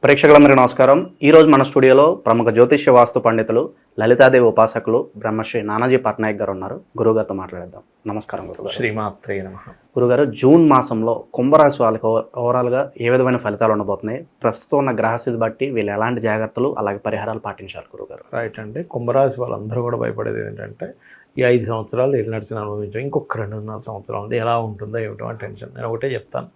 ప్రేక్షకులందరికీ నమస్కారం. ఈరోజు మన స్టూడియోలో ప్రముఖ జ్యోతిష్య వాస్తు పండితులు, లలితాదేవి ఉపాసకులు బ్రహ్మశ్రీ నానాజీ పట్నాయక్ గారు ఉన్నారు. గురుగారితో మాట్లాడేద్దాం. నమస్కారం గురుగారు. శ్రీమాత్రే నమః. గురుగారు, జూన్ మాసంలో కుంభరాశి వాళ్ళకి ఓవరాల్గా ఏ విధమైన ఫలితాలు ఉండబోతున్నాయి? ప్రస్తుతం ఉన్న గ్రహస్థితి బట్టి వీళ్ళు ఎలాంటి జాగ్రత్తలు అలాగే పరిహారాలు పాటించాలి గురుగారు? రైట్ అండి. కుంభరాశి వాళ్ళందరూ కూడా భయపడేది ఏంటంటే ఈ 5 సంవత్సరాలు ఏళ్ళు నడిచిన అనుభవించాం, ఇంకొక 2.5 సంవత్సరాలు ఉంది, ఎలా ఉంటుందో ఏమిటో అని టెన్షన్. నేను ఒకటే చెప్తాను,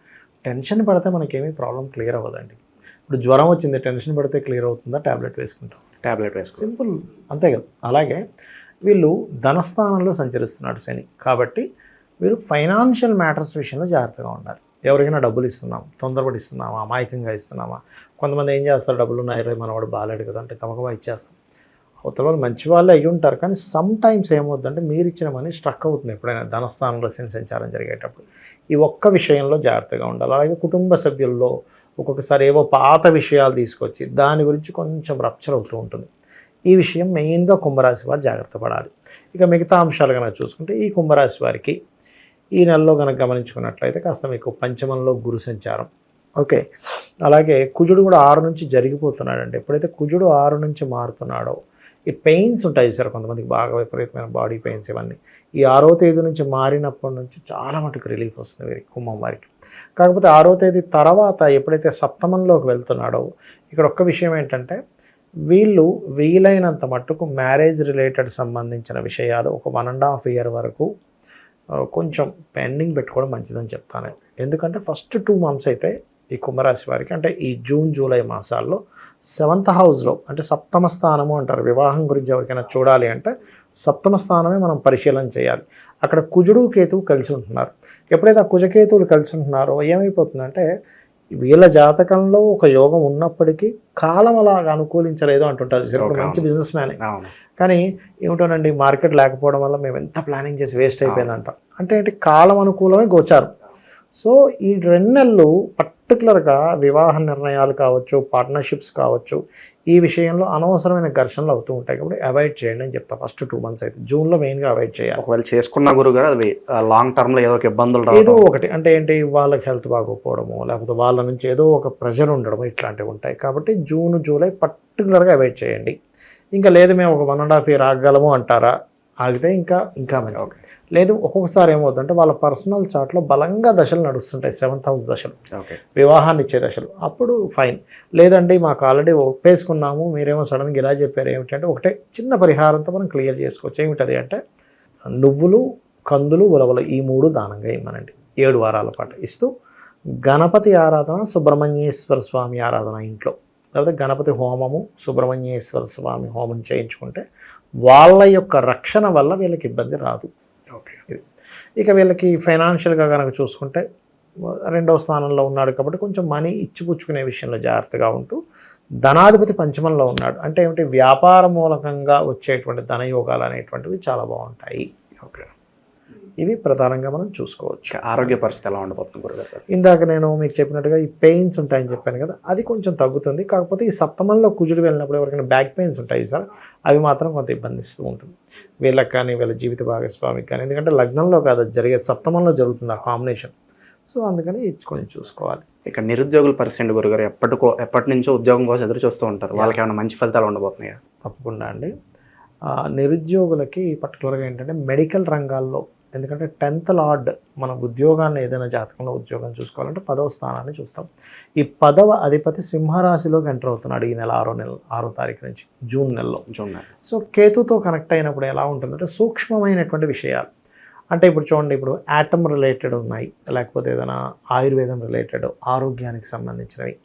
టెన్షన్ పడితే మనకేమీ ప్రాబ్లం క్లియర్ అవ్వదండి. ఇప్పుడు జ్వరం వచ్చింది, టెన్షన్ పడితే క్లియర్ అవుతుందా? ట్యాబ్లెట్ వేసుకుంటాం. సింపుల్, అంతే కదా. అలాగే వీళ్ళు ధనస్థానంలో సంచరిస్తున్నాడు శని, కాబట్టి వీరు ఫైనాన్షియల్ మ్యాటర్స్ విషయంలో జాగ్రత్తగా ఉండాలి. ఎవరికైనా డబ్బులు ఇస్తున్నాం, తొందరపడి ఇస్తున్నామా, అమాయకంగా ఇస్తున్నామా? కొంతమంది ఏం చేస్తారు, డబ్బులు ఉన్నాయి మనవాడు బాగాలేడు కదా అంటే గమగమా ఇచ్చేస్తాం. అవతల వాళ్ళు మంచి వాళ్ళే అయ్యి ఉంటారు, కానీ సమ్ టైమ్స్ ఏమవుతుందంటే మీరు ఇచ్చిన మనీ స్ట్రక్ అవుతుంది ఎప్పుడైనా ధనస్థానంలో శని సంచారం జరిగేటప్పుడు. ఈ ఒక్క విషయంలో జాగ్రత్తగా ఉండాలి. అలాగే కుటుంబ సభ్యుల్లో ఒక్కొక్కసారి ఏవో పాత విషయాలు తీసుకొచ్చి దాని గురించి కొంచెం రప్చర్ అవుతూ ఉంటుంది. ఈ విషయం మెయిన్గా కుంభరాశి వారు జాగ్రత్త పడాలి. ఇక మిగతా అంశాలు కనుక చూసుకుంటే ఈ కుంభరాశి వారికి ఈ నెలలో కనుక గమనించుకున్నట్లయితే కాస్త మీకు పంచమంలో గురు సంచారం, ఓకే. అలాగే కుజుడు కూడా 6 నుంచి జరిగిపోతున్నాడండి. ఎప్పుడైతే కుజుడు 6 నుంచి మారుతున్నాడో ఈ పెయిన్స్ ఉంటాయి సార్, కొంతమందికి బాగా విపరీతమైన బాడీ పెయిన్స్, ఇవన్నీ ఈ 6వ తేదీ నుంచి మారినప్పటి నుంచి చాలా మటుకు రిలీఫ్ వస్తుంది వీరికి, కుంభం వారికి. కాకపోతే 6వ తేదీ తర్వాత ఎప్పుడైతే సప్తమంలోకి వెళ్తున్నాడో ఇక్కడ ఒక్క విషయం ఏంటంటే వీళ్ళు వీలైనంత మట్టుకు మ్యారేజ్ రిలేటెడ్ సంబంధించిన విషయాలు ఒక 1.5 year వరకు కొంచెం పెండింగ్ పెట్టుకోవడం మంచిదని చెప్తాను. ఎందుకంటే ఫస్ట్ 2 months అయితే ఈ కుంభరాశి వారికి, అంటే ఈ జూన్ జూలై మాసాల్లో 7th హౌస్లో, అంటే సప్తమ స్థానము అంటారు. వివాహం గురించి ఎవరికైనా చూడాలి అంటే సప్తమ స్థానమే మనం పరిశీలన చేయాలి. అక్కడ కుజుడు కేతువు కలిసి ఉంటున్నారు. ఎప్పుడైతే ఆ కుజకేతువులు కలిసి ఉంటున్నారో ఏమైపోతుందంటే వీళ్ళ జాతకంలో ఒక యోగం ఉన్నప్పటికీ కాలం అలాగా అనుకూలించలేదు అంటుంటారు. మంచి బిజినెస్ మ్యానే, కానీ ఏమిటోనండి మార్కెట్ లేకపోవడం వల్ల మేము ఎంత ప్లానింగ్ చేసి వేస్ట్ అయిపోయిందంట. అంటే ఏంటి, కాలం అనుకూలమే గోచారం. సో ఈ 2 నెలలు పర్టికులర్గా వివాహ నిర్ణయాలు కావచ్చు, పార్ట్నర్షిప్స్ కావచ్చు, ఈ విషయంలో అనవసరమైన ఘర్షణలు అవుతూ ఉంటాయి. కాబట్టి అవాయిడ్ చేయండి అని చెప్తా. ఫస్ట్ 2 months అయితే జూన్లో మెయిన్గా అవాయిడ్ చేయాలి. ఒకవేళ చేసుకున్న గురుగారు అది లాంగ్ టర్మ్లో ఏదో ఒక ఇబ్బందులు ఏదో ఒకటి, అంటే ఏంటి, వాళ్ళకి హెల్త్ బాగోకపోవడము, లేకపోతే వాళ్ళ నుంచి ఏదో ఒక ప్రెషర్ ఉండడము, ఇట్లాంటివి ఉంటాయి. కాబట్టి జూన్ జూలై పర్టికులర్గా అవాయిడ్ చేయండి. ఇంకా లేదు మేము ఒక 1.5 year ఆగగలము అంటారా, ఆగితే ఇంకా మంచి. లేదు ఒక్కొక్కసారి ఏమవుతుందంటే వాళ్ళ పర్సనల్ చార్ట్లో బలంగా దశలు నడుస్తుంటాయి, 7th house దశలు, వివాహాన్ని ఇచ్చే దశలు, అప్పుడు ఫైన్. లేదండి మాకు ఆల్రెడీ ఒప్పేసుకున్నాము, మీరేమో సడన్గా ఇలా చెప్పారు ఏమిటంటే ఒకటే చిన్న పరిహారంతో మనం క్లియర్ చేసుకోవచ్చు. ఏమిటది అంటే నువ్వులు, కందులు, ఉలవలు ఈ 3 దానంగా ఇవ్వనండి 7 వారాల పాటు ఇస్తూ గణపతి ఆరాధన, సుబ్రహ్మణ్యేశ్వర స్వామి ఆరాధన ఇంట్లో, లేకపోతే గణపతి హోమము, సుబ్రహ్మణ్యేశ్వర స్వామి హోమం చేయించుకుంటే వాళ్ళ యొక్క రక్షణ వల్ల వీళ్ళకి ఇబ్బంది రాదు. ఇక వీళ్ళకి ఫైనాన్షియల్గా కనుక చూసుకుంటే 2వ స్థానంలో ఉన్నాడు కాబట్టి కొంచెం మనీ ఇచ్చిపుచ్చుకునే విషయంలో జాగ్రత్తగా ఉంటూ, ధనాధిపతి పంచమంలో ఉన్నాడు అంటే ఏమిటి, వ్యాపార మూలకంగా వచ్చేటువంటి ధనయోగాలు అనేటువంటివి చాలా బాగుంటాయి. ఓకే, ఇవి ప్రధానంగా మనం చూసుకోవచ్చు. ఆరోగ్య పరిస్థితి ఎలా ఉండబోతుంది గురుగారు? ఇందాక నేను మీకు చెప్పినట్టుగా ఈ పెయిన్స్ ఉంటాయని చెప్పాను కదా, అది కొంచెం తగ్గుతుంది. కాకపోతే ఈ సప్తమంలో కుజుడు వెళ్ళినప్పుడు ఎవరికైనా బ్యాక్ పెయిన్స్ ఉంటాయి సార్, అవి మాత్రం కొంత ఇబ్బంది ఇస్తూ ఉంటుంది వీళ్ళకి కానీ వీళ్ళ జీవిత భాగస్వామికి కానీ. ఎందుకంటే లగ్నంలో కాదు అది జరిగేది, సప్తమంలో జరుగుతుంది ఆ కాంబినేషన్. సో అందుకని కొంచెం చూసుకోవాలి. ఇక నిరుద్యోగుల పరిస్థితి గురుగారు, ఎప్పటి నుంచో ఉద్యోగం కోసం ఎదురు చూస్తూ ఉంటారు, వాళ్ళకి ఏమైనా మంచి ఫలితాలు ఉండబోతున్నాయా? తప్పకుండా అండి. నిరుద్యోగులకి పర్టికులర్గా ఏంటంటే మెడికల్ రంగాల్లో, ఎందుకంటే 10th లార్డ్ మన ఉద్యోగాన్ని ఏదైనా జాతకంలో ఉద్యోగం చూసుకోవాలంటే 10వ స్థానాన్ని చూస్తాం. ఈ 10వ అధిపతి సింహరాశిలోకి ఎంటర్ అవుతున్నాడు ఈ నెల 6వ తారీఖు నుంచి, జూన్ నెలలో. సో కేతుతో కనెక్ట్ అయినప్పుడు ఎలా ఉంటుందంటే సూక్ష్మమైనటువంటి విషయాలు, అంటే ఇప్పుడు చూడండి, ఇప్పుడు యాటమ్ రిలేటెడ్ ఉన్నాయి, లేకపోతే ఏదైనా ఆయుర్వేదం రిలేటెడ్, ఆరోగ్యానికి సంబంధించినవి,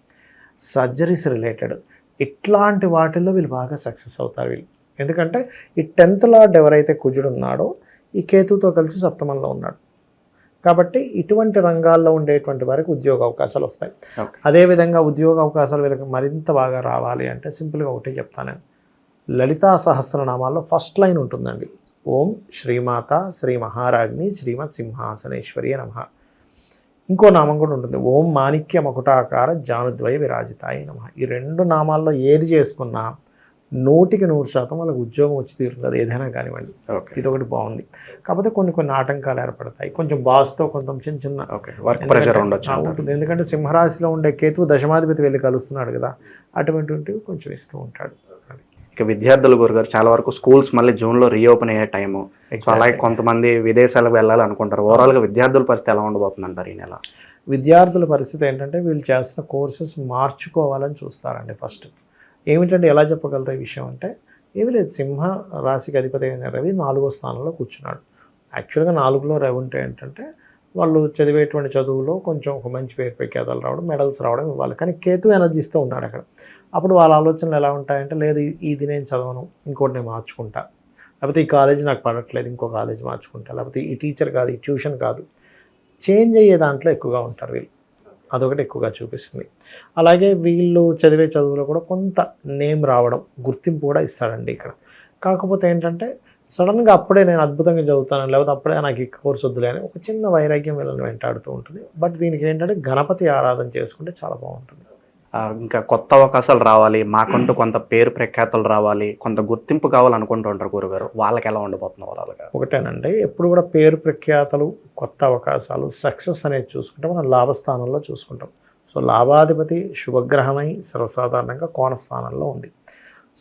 సర్జరీస్ రిలేటెడ్, ఇట్లాంటి వాటిల్లో వీళ్ళు బాగా సక్సెస్ అవుతారు వీళ్ళు. ఎందుకంటే ఈ 10th లార్డ్ ఎవరైతే కుజుడు ఉన్నాడో ఈ కేతుతో కలిసి సప్తమంలో ఉన్నాడు కాబట్టి ఇటువంటి రంగాల్లో ఉండేటువంటి వారికి ఉద్యోగ అవకాశాలు వస్తాయి. అదేవిధంగా ఉద్యోగ అవకాశాలు వీళ్ళకి మరింత బాగా రావాలి అంటే సింపుల్గా ఒకటే చెప్తాను, లలితా సహస్రనామాల్లో ఫస్ట్ లైన్ ఉంటుందండి, ఓం శ్రీమాత శ్రీ మహారాజ్ని శ్రీమత్ సింహాసనేశ్వరి నమః. ఇంకో నామం కూడా ఉంటుంది, ఓం మాణిక్య మకుటాకార జానుద్వయ విరాజితాయ నమః. ఈ 2 నామాల్లో ఏది చేసుకున్నా 100% వాళ్ళకి ఉద్యోగం వచ్చి తీరుతుంది, అది ఏదైనా కానివ్వండి. ఓకే. ఇది ఒకటి బాగుంది. కాకపోతే కొన్ని ఆటంకాలు ఏర్పడతాయి, కొంచెం బాస్తో కొంచెం చిన్న ఓకే. వర్క్ ప్రెషర్ ఉండొచ్చు అంటారు. ఉంటుంది. ఎందుకంటే సింహరాశిలో ఉండే కేతువు దశమాధిపతి వెళ్ళి కలుస్తున్నాడు కదా, అటువంటివి కొంచెం ఇస్తూ ఉంటాడు. ఇక విద్యార్థులు గురుగారు చాలా వరకు స్కూల్స్ మళ్ళీ జూన్లో రీఓపెన్ అయ్యే టైము, సో అలాగే కొంతమంది విదేశాలకు వెళ్ళాలి అనుకుంటారు. ఓవరాల్గా విద్యార్థుల పరిస్థితి ఎలా ఉండబోతుంది అంటారు ఈ నెల? విద్యార్థుల పరిస్థితి ఏంటంటే వీళ్ళు చేస్తున్న కోర్సెస్ మార్చుకోవాలని చూస్తారండి. ఫస్ట్ ఏమిటంటే ఎలా చెప్పగలరు ఈ విషయం అంటే, ఏమీ లేదు, సింహ రాశికి అధిపతి అయిన రవి 4వ స్థానంలో కూర్చున్నాడు. యాక్చువల్గా 4లో రవి ఉంటే ఏంటంటే వాళ్ళు చదివేటువంటి చదువులో కొంచెం ఒక మంచి పేరు ప్రఖ్యాతలు రావడం, మెడల్స్ రావడం ఇవ్వాలి. కానీ కేతు ఎనర్జీస్తో ఉన్నాడు అక్కడ. అప్పుడు వాళ్ళ ఆలోచనలు ఎలా ఉంటాయంటే, లేదు ఇది నేను చదవను, ఇంకోటి నేను మార్చుకుంటా, లేకపోతే ఈ కాలేజ్ నాకు పడట్లేదు, ఇంకో కాలేజ్ మార్చుకుంటా, లేకపోతే ఈ టీచర్ కాదు, ఈ ట్యూషన్ కాదు, చేంజ్ అయ్యే దాంట్లో ఎక్కువగా ఉంటారు వీళ్ళు. అదొకటి ఎక్కువగా చూపిస్తుంది. అలాగే వీళ్ళు చదివే చదువులో కూడా కొంత నేమ్ రావడం, గుర్తింపు కూడా ఇస్తాడండి ఇక్కడ. కాకపోతే ఏంటంటే సడన్గా అప్పుడే నేను అద్భుతంగా చదువుతాను, లేకపోతే అప్పుడే నాకు ఈ కోర్సు వద్దులే అని ఒక చిన్న వైరాగ్యం వీళ్ళని వెంటాడుతూ ఉంటుంది. బట్ దీనికి ఏంటంటే గణపతి ఆరాధన చేసుకుంటే చాలా బాగుంటుంది. ఇంకా కొత్త అవకాశాలు రావాలి, మాకంటూ కొంత పేరు ప్రఖ్యాతలు రావాలి, కొంత గుర్తింపు కావాలనుకుంటూ ఉంటారు గురుగారు. వాళ్ళకి ఎలా ఉండబోతుంది ఓవరాల్గా? ఒకటేనండి, ఎప్పుడు కూడా పేరు ప్రఖ్యాతలు, కొత్త అవకాశాలు, సక్సెస్ అనేది చూసుకుంటే మనం లాభస్థానంలో చూసుకుంటాం. సో లాభాధిపతి శుభగ్రహమై సర్వసాధారణంగా కోణస్థానంలో ఉంది.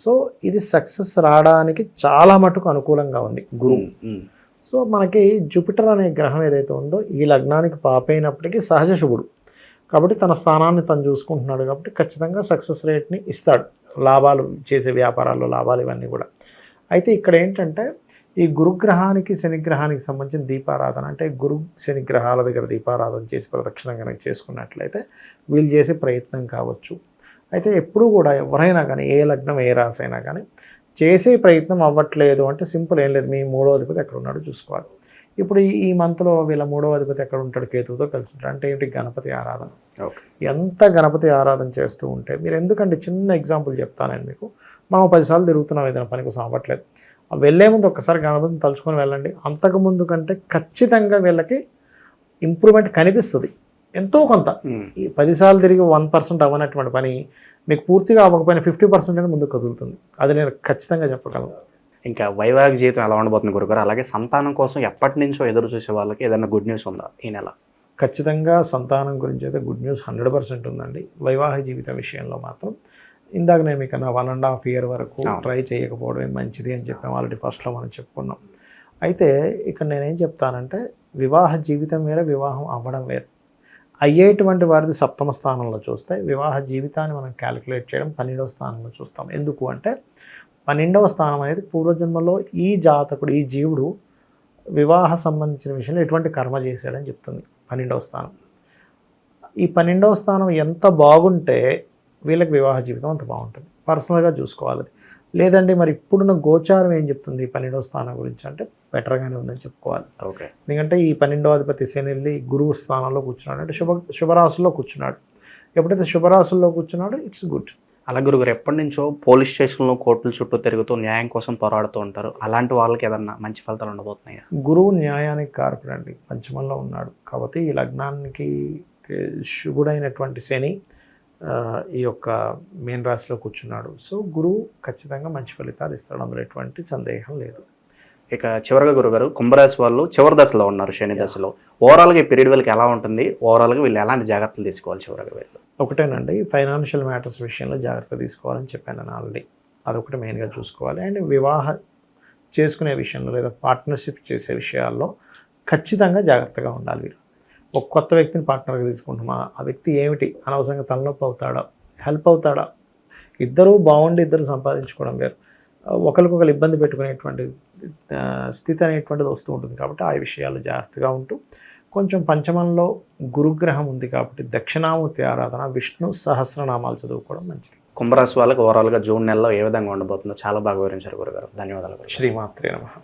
సో ఇది సక్సెస్ రావడానికి చాలా మటుకు అనుకూలంగా ఉంది గురువు. సో మనకి జూపిటర్ అనే గ్రహం ఏదైతే ఉందో ఈ లగ్నానికి పాపైనప్పటికీ సహజ శుభుడు కాబట్టి తన స్థానాన్ని తను చూసుకుంటున్నాడు కాబట్టి ఖచ్చితంగా సక్సెస్ రేట్ని ఇస్తాడు. లాభాలు చేసే వ్యాపారాల్లో లాభాలు ఇవన్నీ కూడా. అయితే ఇక్కడ ఏంటంటే ఈ గురుగ్రహానికి శనిగ్రహానికి సంబంధించిన దీపారాధన, అంటే గురు శనిగ్రహాల దగ్గర దీపారాధన చేసి ప్రదక్షిణ కనుక చేసుకున్నట్లయితే వీళ్ళు చేసే ప్రయత్నం కావచ్చు. అయితే ఎప్పుడూ కూడా ఎవరైనా కానీ, ఏ లగ్నం ఏ రాశి అయినా కానీ చేసే ప్రయత్నం అవ్వట్లేదు అంటే సింపుల్, ఏం లేదు, మీ 3వ అధిపతి ఎక్కడ ఉన్నాడో చూసుకోవాలి. ఇప్పుడు ఈ మంత్లో వీళ్ళ 3వ అధిపతి ఎక్కడ ఉంటాడు, కేతువుతో కలిసి ఉంటాడు. అంటే ఏంటి, గణపతి ఆరాధన. ఎంత గణపతి ఆరాధన చేస్తూ ఉంటే మీరు, ఎందుకంటే చిన్న ఎగ్జాంపుల్ చెప్తానండి మీకు. మనం 10 సార్లు తిరుగుతున్నాం ఏదైనా పని కోసం, అవ్వట్లేదు, వెళ్ళే ముందు ఒక్కసారి గణపతిని తలుచుకొని వెళ్ళండి. అంతకుముందు కంటే ఖచ్చితంగా వీళ్ళకి ఇంప్రూవ్మెంట్ కనిపిస్తుంది ఎంతో కొంత. ఈ 10 సార్లు తిరిగి 1% అవ్వనటువంటి పని మీకు పూర్తిగా అవ్వకపోయినా 50% అనేది ముందుకు కదులుతుంది. అది నేను ఖచ్చితంగా చెప్పగలను. ఇంకా వైవాహిక జీవితం ఎలా ఉండబోతుంది గురుగారు? అలాగే సంతానం కోసం ఎప్పటి నుంచో ఎదురు చూసే వాళ్ళకి ఏదైనా గుడ్ న్యూస్ ఉందా ఈ నెల? ఖచ్చితంగా సంతానం గురించి అయితే గుడ్ న్యూస్ 100% ఉందండి. వైవాహిక జీవితం విషయంలో మాత్రం ఇందాక నేను మీకు 1.5 year వరకు ట్రై చేయకపోవడమే మంచిది అని చెప్పాము, ఆల్రెడీ ఫస్ట్లో మనం చెప్పుకున్నాం. అయితే ఇక్కడ నేనేం చెప్తానంటే, వివాహ జీవితం వేరే, వివాహం అవ్వడం వేరే. అయ్యేటువంటి వారిది 7వ స్థానంలో చూస్తే, వివాహ జీవితాన్ని మనం క్యాలిక్యులేట్ చేయడం 12వ స్థానంలో చూస్తాం. ఎందుకు అంటే 12వ స్థానం అనేది పూర్వజన్మలో ఈ జాతకుడు, ఈ జీవుడు వివాహ సంబంధించిన విషయంలో ఎటువంటి కర్మ చేశాడని చెప్తుంది 12వ స్థానం. ఈ 12వ స్థానం ఎంత బాగుంటే వీళ్ళకి వివాహ జీవితం అంత బాగుంటుంది. పర్సనల్గా చూసుకోవాలి. లేదండి మరి ఇప్పుడున్న గోచారం ఏం చెప్తుంది 12వ స్థానం గురించి అంటే బెటర్గానే ఉందని చెప్పుకోవాలి. ఓకే. ఎందుకంటే ఈ 12వ అధిపతి శని వెళ్ళి గురువు స్థానంలో కూర్చున్నాడు, అంటే శుభరాశుల్లో కూర్చున్నాడు. ఎప్పుడైతే శుభరాశుల్లో కూర్చున్నాడో ఇట్స్ గుడ్. అలా గురుగారు ఎప్పటి నుంచో పోలీస్ స్టేషన్లో కోర్టుల చుట్టూ తిరుగుతూ న్యాయం కోసం పోరాడుతూ ఉంటారు. అలాంటి వాళ్ళకి ఏదన్నా మంచి ఫలితాలు ఉండబోతున్నాయా? గురువు న్యాయానికి కారకుడు అండి, పంచమంలో ఉన్నాడు కాబట్టి ఈ లగ్నానికి శుభుడైనటువంటి శని ఈ యొక్క మీన రాశిలో కూర్చున్నాడు. సో గురువు ఖచ్చితంగా మంచి ఫలితాలు ఇస్తాడు, అందులో ఎటువంటి సందేహం లేదు. ఇక చివరిగా గురుగారు, కుంభరాశి వాళ్ళు చివరి దశలో ఉన్నారు, శని దశలో. ఓవరాల్గా ఈ పీరియడ్ వీళ్ళకి ఎలా ఉంటుంది? ఓవరాల్గా వీళ్ళు ఎలాంటి జాగ్రత్తలు తీసుకోవాలి చివరిగా వీళ్ళు? ఒకటేనండి, ఫైనాన్షియల్ మ్యాటర్స్ విషయంలో జాగ్రత్త తీసుకోవాలని చెప్పాను నేను ఆల్రెడీ. అదొకటి మెయిన్గా చూసుకోవాలి. అండ్ వివాహ చేసుకునే విషయంలో లేదా పార్ట్నర్షిప్ చేసే విషయాల్లో ఖచ్చితంగా జాగ్రత్తగా ఉండాలి. వీరు ఒక కొత్త వ్యక్తిని పార్ట్నర్గా తీసుకుంటున్నా, ఆ వ్యక్తి ఏమిటి, అనవసరంగా తలనొప్పి అవుతాడా, హెల్ప్ అవుతాడా, ఇద్దరూ బాగుండి ఇద్దరు సంపాదించుకోవడం వేరు, ఒకరికొకరు ఇబ్బంది పెట్టుకునేటువంటి స్థితి అనేటువంటిది వస్తూ ఉంటుంది. కాబట్టి ఆ విషయాలు జాగ్రత్తగా ఉంటూ, కొంచెం పంచమంలో గురుగ్రహం ఉంది కాబట్టి దక్షిణామూర్తి ఆరాధన, విష్ణు సహస్రనామాలు చదువుకోవడం మంచిది. కుంభరాశి వాళ్ళకి ఓవరాల్గా జూన్ నెలలో ఏ విధంగా ఉండబోతుందో చాలా బాగా వివరించారు గురుగారు. ధన్యవాదాలు. శ్రీమాత్రే నమః.